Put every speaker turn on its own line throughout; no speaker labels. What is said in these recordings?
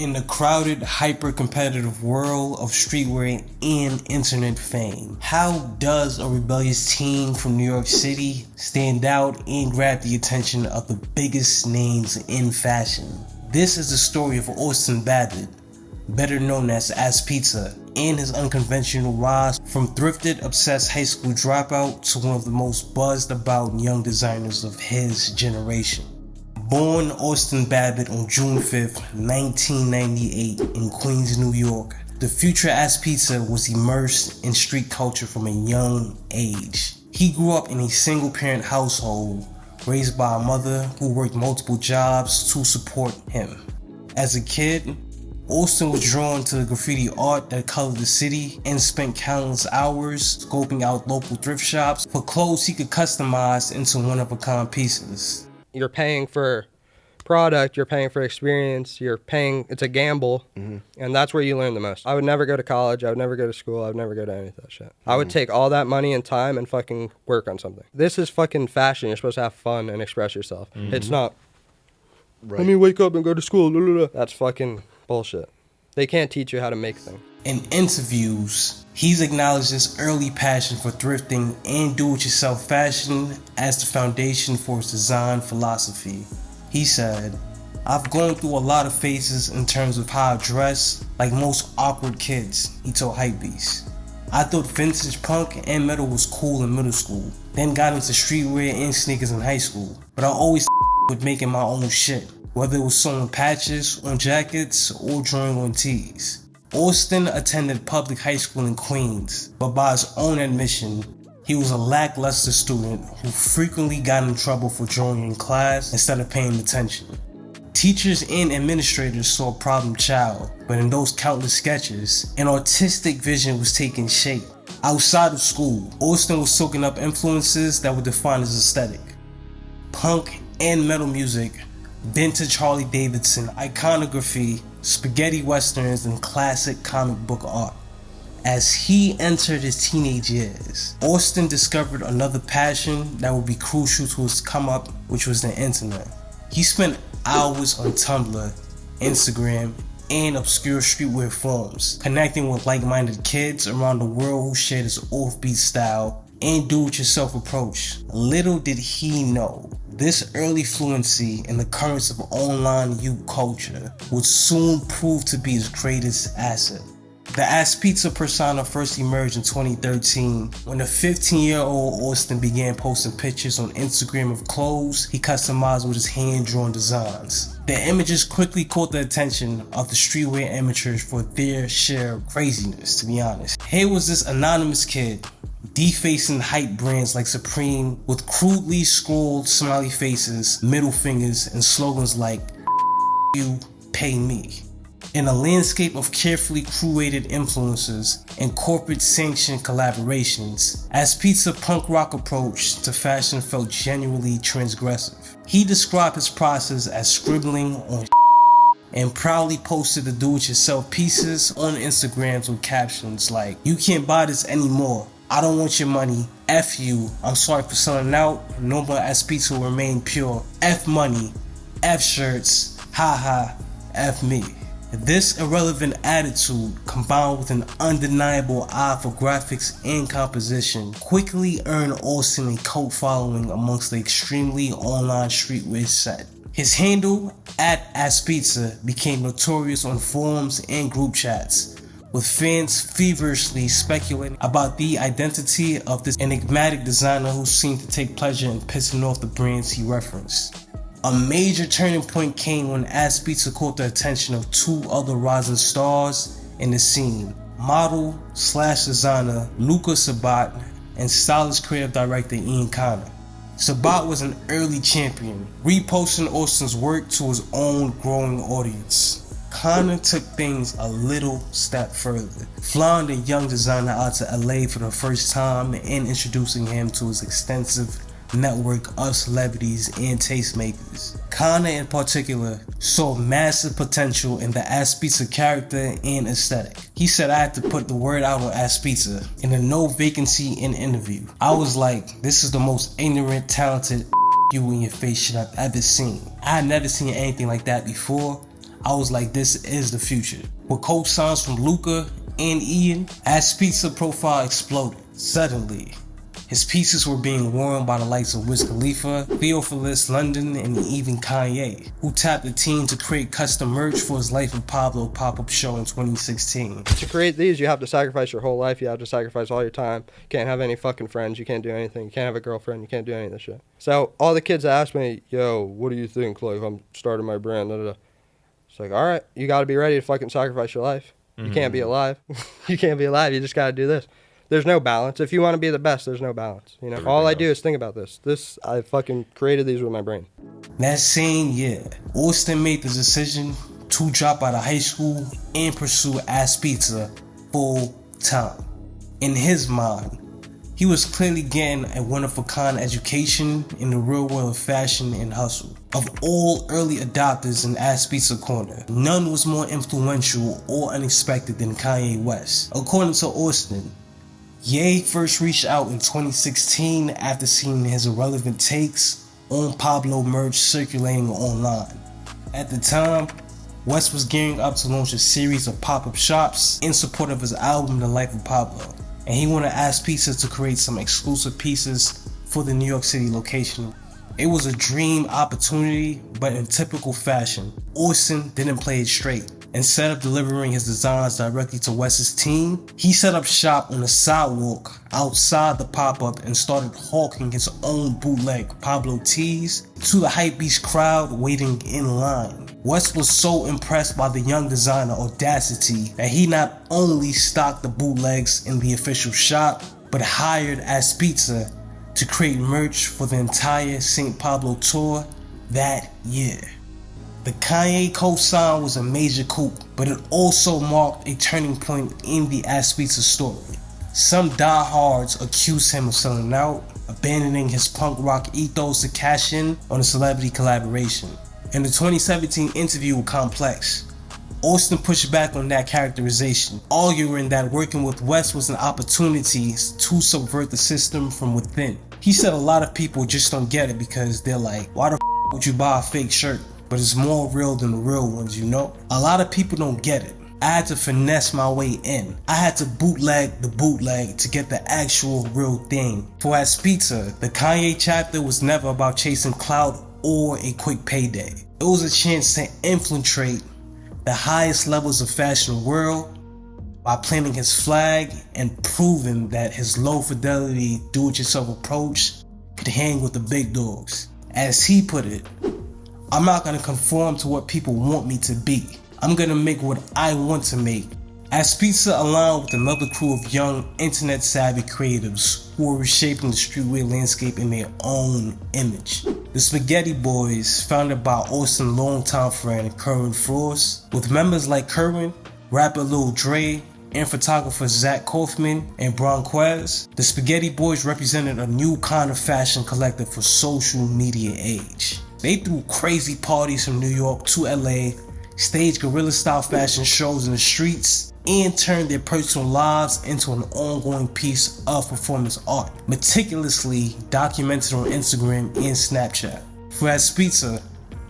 In the crowded, hyper-competitive world of streetwear and internet fame, how does a rebellious teen from New York City stand out and grab the attention of the biggest names in fashion? This is the story of Austin Babbit, better known as Asspizza, and his unconventional rise from thrifted, obsessed high school dropout to one of the most buzzed about young designers of his generation. Born Austin Babbit on June 5th, 1998 in Queens, New York, the future Asspizza was immersed in street culture from a young age. He grew up in a single-parent household, raised by a mother who worked multiple jobs to support him. As a kid, Austin was drawn to the graffiti art that colored the city and spent countless hours scoping out local thrift shops for clothes he could customize into one-of-a-kind pieces.
You're paying for product, you're paying for experience, it's a gamble, and that's where you learn the most. I would never go to college, I would never go to school, I would never go to any of that shit. I would take all that money and time and fucking work on something. This is fucking fashion. You're supposed to have fun and express yourself. It's not, let me wake up and go to school. That's fucking bullshit. They can't teach you how to make things.
In interviews, he's acknowledged his early passion for thrifting and do-it-yourself fashion as the foundation for his design philosophy. He said, "I've gone through a lot of phases in terms of how I dress, like most awkward kids," he told Hypebeast. "I thought vintage punk and metal was cool in middle school, then got into streetwear and sneakers in high school, but I always with making my own shit, whether it was sewing patches on jackets or drawing on tees." Austin attended public high school in Queens, but by his own admission, he was a lackluster student who frequently got in trouble for drawing in class instead of paying attention. Teachers and administrators saw a problem child, but in those countless sketches, an artistic vision was taking shape. Outside of school, Austin was soaking up influences that would define his aesthetic. Punk and metal music, vintage Harley Davidson iconography, spaghetti westerns, and classic comic book art. As he entered his teenage years, Austin discovered another passion that would be crucial to his come up, which was the internet. He spent hours on Tumblr, Instagram, and obscure streetwear forums, connecting with like-minded kids around the world who shared his offbeat style and do-it-yourself approach. Little did he know, this early fluency in the currents of online youth culture would soon prove to be his greatest asset. The Asspizza persona first emerged in 2013 when the 15-year-old Austin began posting pictures on Instagram of clothes he customized with his hand-drawn designs. The images quickly caught the attention of the streetwear amateurs for their share of craziness, to be honest. Here was this anonymous kid defacing hype brands like Supreme with crudely scrawled smiley faces, middle fingers, and slogans like "you pay me." In a landscape of carefully curated influences and corporate sanctioned collaborations, Asspizza's punk rock approach to fashion felt genuinely transgressive. He described his process as scribbling on and proudly posted the do-it-yourself pieces on Instagrams with captions like, "You can't buy this anymore. I don't want your money. F you. I'm sorry for selling out. No more Asspizza will remain pure. F money. F shirts. Haha. F me." This irrelevant attitude, combined with an undeniable eye for graphics and composition, quickly earned Austin a cult following amongst the extremely online streetwear set. His handle, @Asspizza, became notorious on forums and group chats, with fans feverishly speculating about the identity of this enigmatic designer who seemed to take pleasure in pissing off the brands he referenced. A major turning point came when Asspizza caught the attention of two other rising stars in the scene, model/designer Luka Sabbat and stylist creative director Kanye. Sabbat was an early champion, reposting Austin's work to his own growing audience. Kanye took things a little step further, flying the young designer out to LA for the first time and introducing him to his extensive network of celebrities and tastemakers. Kanye in particular saw massive potential in the Asspizza character and aesthetic. He said, "I had to put the word out on Asspizza." In a no vacancy in interview, "I was like, this is the most ignorant, talented you in your face shit I've ever seen. I had never seen anything like that before. I was like, this is the future. With co-signs from Luka and Ian, Asspizza profile exploded. Suddenly, his pieces were being worn by the likes of Wiz Khalifa, Theophilus London, and even Kanye, who tapped the team to create custom merch for his Life of Pablo pop-up show in 2016.
To create these, you have to sacrifice your whole life. You have to sacrifice all your time. You can't have any fucking friends. You can't do anything. You can't have a girlfriend. You can't do any of this shit. So all the kids ask me, yo, what do you think? Like, I'm starting my brand. Da, da, da. It's like, all right, you got to be ready to fucking sacrifice your life. You can't be alive. You can't be alive. You just got to do this. There's no balance. If you want to be the best, there's no balance. You know, all I do is think about this. I fucking created these with my brain.
That same year, Austin made the decision to drop out of high school and pursue Asspizza full time. In his mind, he was clearly getting a one-of-a-kind education in the real world of fashion and hustle. Of all early adopters in Asspizza Corner, none was more influential or unexpected than Kanye West. According to Austin, Ye first reached out in 2016 after seeing his irrelevant takes on Pablo merch circulating online. At the time, West was gearing up to launch a series of pop-up shops in support of his album The Life of Pablo, and he wanted Asspizza to create some exclusive pieces for the New York City location. It was a dream opportunity, but in typical fashion, Austin didn't play it straight. Instead of delivering his designs directly to West's team, he set up shop on the sidewalk outside the pop-up and started hawking his own bootleg Pablo tees to the hypebeast crowd waiting in line. West was so impressed by the young designer audacity that he not only stocked the bootlegs in the official shop, but hired Asspizza to create merch for the entire St. Pablo tour that year. The Kanye co-sign was a major coup, but it also marked a turning point in the Asspizza story. Some diehards accused him of selling out, abandoning his punk rock ethos to cash in on a celebrity collaboration. In the 2017 interview with Complex, Austin pushed back on that characterization, arguing that working with West was an opportunity to subvert the system from within. He said a lot of people just don't get it because they're like, why the f would you buy a fake shirt? But it's more real than the real ones, you know? A lot of people don't get it. I had to finesse my way in. I had to bootleg the bootleg to get the actual real thing. For Asspizza, the Kanye chapter was never about chasing clout or a quick payday. It was a chance to infiltrate the highest levels of fashion world by planting his flag and proving that his low fidelity do-it-yourself approach could hang with the big dogs. As he put it, I'm not going to conform to what people want me to be. I'm going to make what I want to make. Asspizza aligned with another crew of young internet-savvy creatives who were reshaping the streetwear landscape in their own image. The Spaghetti Boys, founded by Austin's longtime friend Kerwin Frost, with members like Kerwin, rapper Lil Dre, and photographer Zach Kaufman and Bronquez, the Spaghetti Boys represented a new kind of fashion collective for social media age. They threw crazy parties from New York to LA, staged guerrilla-style fashion shows in the streets, and turned their personal lives into an ongoing piece of performance art, meticulously documented on Instagram and Snapchat. For Asspizza,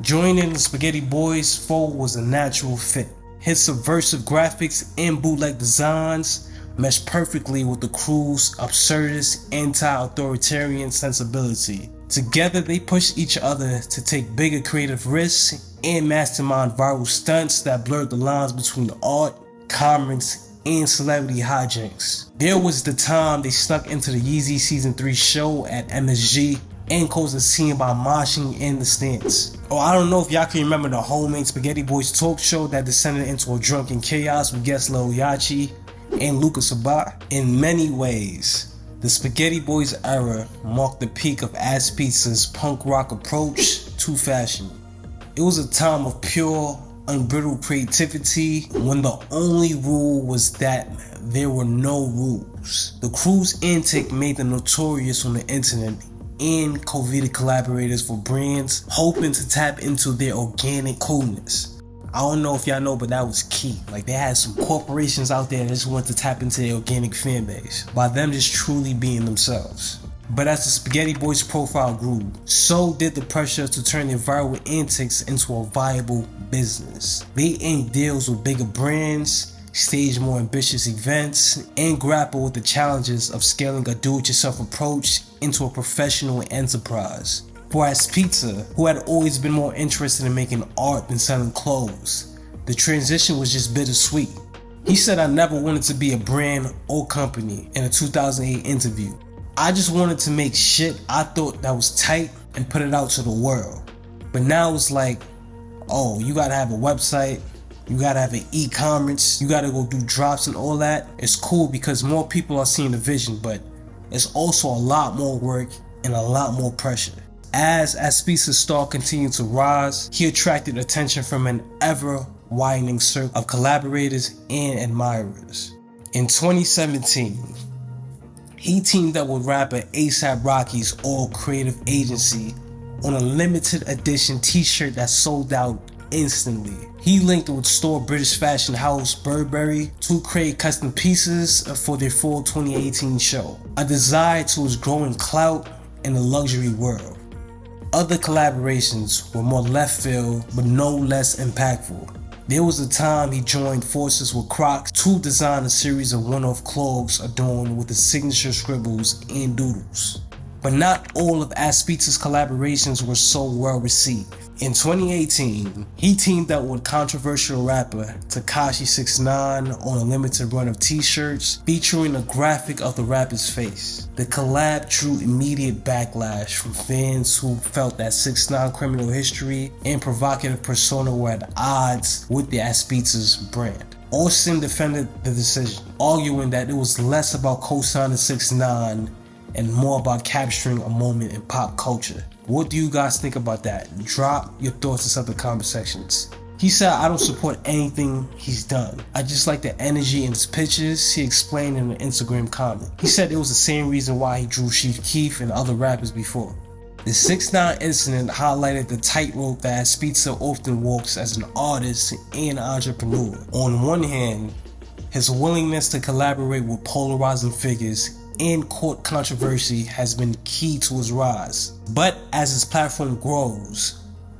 joining the Spaghetti Boys fold was a natural fit. His subversive graphics and bootleg designs meshed perfectly with the crew's absurdist, anti-authoritarian sensibility. Together, they pushed each other to take bigger creative risks and mastermind viral stunts that blurred the lines between art, commerce, and celebrity hijinks. There was the time they snuck into the Yeezy Season 3 show at MSG and caused a scene by moshing in the stands. Oh, I don't know if y'all can remember the Homemade Spaghetti Boys talk show that descended into a drunken chaos with guests Lil Yachty and Luka Sabbat. In many ways, the Spaghetti Boys era marked the peak of Asspizza's punk rock approach to fashion. It was a time of pure, unbridled creativity when the only rule was that there were no rules. The crew's antic made them notorious on the internet and co-vetted collaborators for brands hoping to tap into their organic coolness. I don't know if y'all know, but that was key. Like, they had some corporations out there that just wanted to tap into their organic fan base by them just truly being themselves. But as the Spaghetti Boys' profile grew, so did the pressure to turn their viral antics into a viable business. They inked deals with bigger brands, stage more ambitious events, and grapple with the challenges of scaling a do-it-yourself approach into a professional enterprise. For Asspizza, who had always been more interested in making art than selling clothes, the transition was just bittersweet. He said, "I never wanted to be a brand or company," in a 2008 interview. "I just wanted to make shit I thought that was tight and put it out to the world. But now it's like, oh, you gotta have a website, you gotta have an e-commerce, you gotta go do drops and all that. It's cool because more people are seeing the vision, but it's also a lot more work and a lot more pressure." As Asspizza's star continued to rise, he attracted attention from an ever-widening circle of collaborators and admirers. In 2017, he teamed up with rapper A$AP Rocky's All Creative Agency on a limited edition t-shirt that sold out instantly. He linked with store British fashion house Burberry to create custom pieces for their fall 2018 show, a desire to his growing clout in the luxury world. Other collaborations were more left field but no less impactful. There was a time he joined forces with Crocs to design a series of one-off clogs adorned with the signature scribbles and doodles. But not all of Asspizza's collaborations were so well received. In 2018, he teamed up with controversial rapper Tekashi 6ix9ine on a limited run of t-shirts featuring a graphic of the rapper's face. The collab drew immediate backlash from fans who felt that 6ix9ine's criminal history and provocative persona were at odds with the Asspizza's brand. Austin defended the decision, arguing that it was less about co-signing 6ix9ine and more about capturing a moment in pop culture. What do you guys think about that? Drop your thoughts in some of the comment sections. He said, "I don't support anything he's done. I just like the energy in his pictures," he explained in an Instagram comment. He said it was the same reason why he drew Chief Keef and other rappers before. The 6ix9ine incident highlighted the tightrope that Asspizza often walks as an artist and entrepreneur. On one hand, his willingness to collaborate with polarizing figures and court controversy has been key to his rise. But as his platform grows,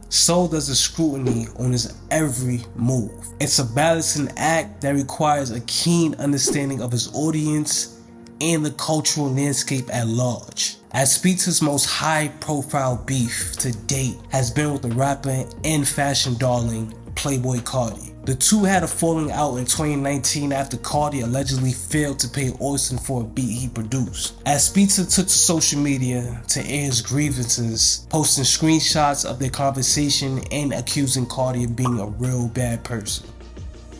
so does the scrutiny on his every move. It's a balancing act that requires a keen understanding of his audience and the cultural landscape at large. Asspizza's most high-profile beef to date has been with the rapper and fashion darling Playboi Carti. The two had a falling out in 2019 after Carti allegedly failed to pay Austin for a beat he produced. Asspizza took to social media to air his grievances, posting screenshots of their conversation and accusing Carti of being a real bad person.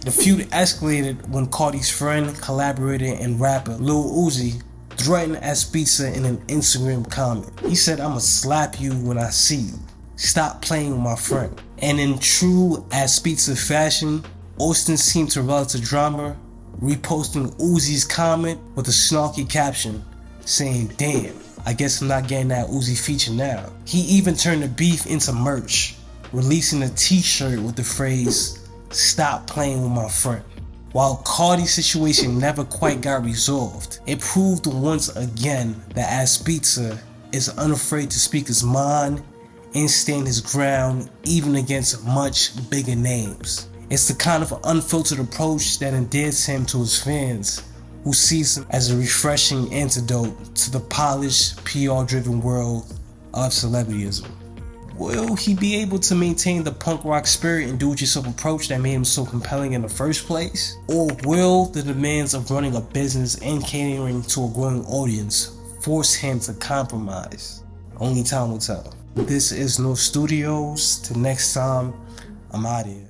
The feud escalated when Carti's friend, collaborator, and rapper Lil Uzi threatened Asspizza in an Instagram comment. He said, "I'ma slap you when I see you. Stop playing with my friend." And in true Asspizza fashion, Austin seemed to relish the drama, reposting Uzi's comment with a snarky caption saying, "Damn, I guess I'm not getting that Uzi feature now." He even turned the beef into merch, releasing a t-shirt with the phrase, "Stop playing with my friend." While Carti's situation never quite got resolved, it proved once again that Asspizza is unafraid to speak his mind and stand his ground even against much bigger names. It's the kind of unfiltered approach that endears him to his fans, who sees him as a refreshing antidote to the polished, PR-driven world of celebrityism. Will he be able to maintain the punk rock spirit and do-it-yourself approach that made him so compelling in the first place? Or will the demands of running a business and catering to a growing audience force him to compromise? Only time will tell. This is No Studios. Till next time, I'm out of here.